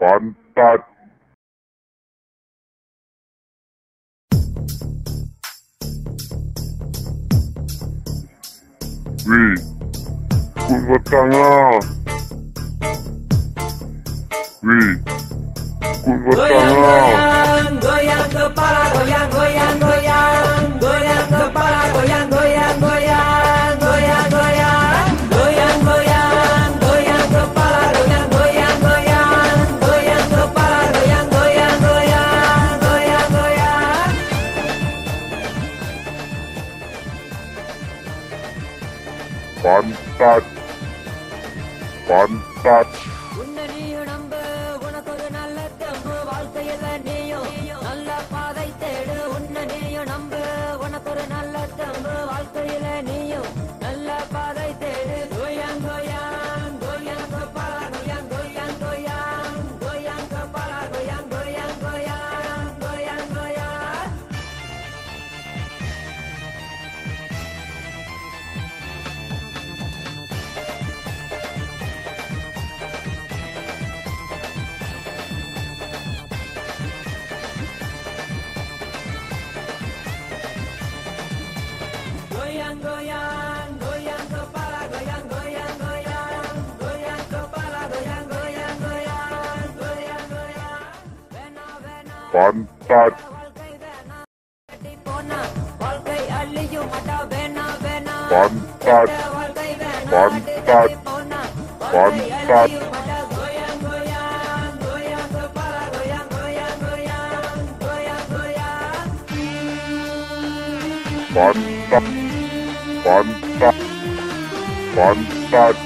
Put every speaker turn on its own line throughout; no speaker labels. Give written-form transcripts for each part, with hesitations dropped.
Pantat. Wih, kuat tangan. Wih, kuat tangan.
Goyang kepala, goyang, goyang, goyang, goyang kepala, goyang, goyang, goyang, goyang, goyang, goyang, goyang, goyang kepala, goyang, goyang, goyang, goyang kepala, goyang, goyang, goyang, goyang, goyang.
Pantat. Pantat.
உன்னை நீயும் நம்பு, உனக்கு ஒரு நல்ல தெம்பு, வாழ்க்கையில நீயும் நல்ல பாதை தேடு. உன்னை நீயும் நம்பு, உனக்கு ஒரு நல்ல தெம்பு, வாழ்க்கையில நீயும் நல்ல பாதை தேடு. கோயாங் கோயாங் கோயாங் கபாலா, கோயாங் கோயாங் கோயாங் கோயாங் கபாலா, கோயாங் கோயாங் கோயாங் கோயாங் கோயாங். Goyang goyang goyang kepala, goyang goyang goyang goyang kepala, goyang goyang goyang goyang goyang. Vena vena
Pantat.
வாழ்க்கை வேணா கட்டி போனா வாழ்க்கை அள்ளியும் மாட்டா. வேணா வேணா
Pantat.
வாழ்க்கை வேணா
Pantat.
கட்டி போனா வாழ்க்கை
Pantat.
அள்ளியும் மாட்டா. goyang goyang goyang kepala, goyang goyang goyang goyang goyang.
Pantat. Pantat. Pantat.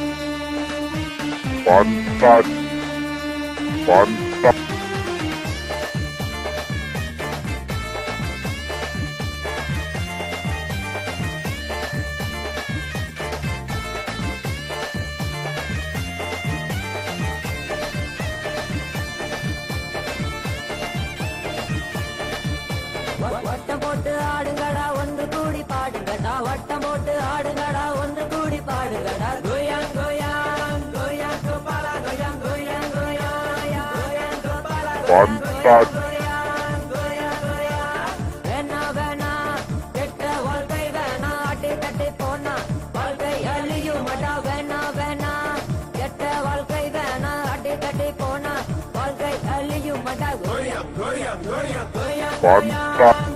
Pantat. Pantat.
வட்டம் போட்டு ஆடுங்கடா, ஒன்று கூடி பாடுங்கடா. வட்டம் போட்டு ஆடுங்கடா, ஒன்று கூடி பாடுங்கடா. கோயாங் கோயாங் கோயாங் கோபாலா, கோயாங் கோயாங் கோயாங் கோயாங் கோபாலா,
Pantat.
கோயாங் கோயாங் கோயாங். வேணா வேணா கெட்ட வாழ்க்கை வேணா, அட்டி தட்டி போனா வாழ்க்கை அழியும் மாட்டா. வேணா வேணா கெட்ட வாழ்க்கை வேணா, அட்டி தட்டி போனா வாழ்க்கை அழியும் மாட்டா. கோயாங் கோயாங் கோயாங் கோயாங்
Pantat.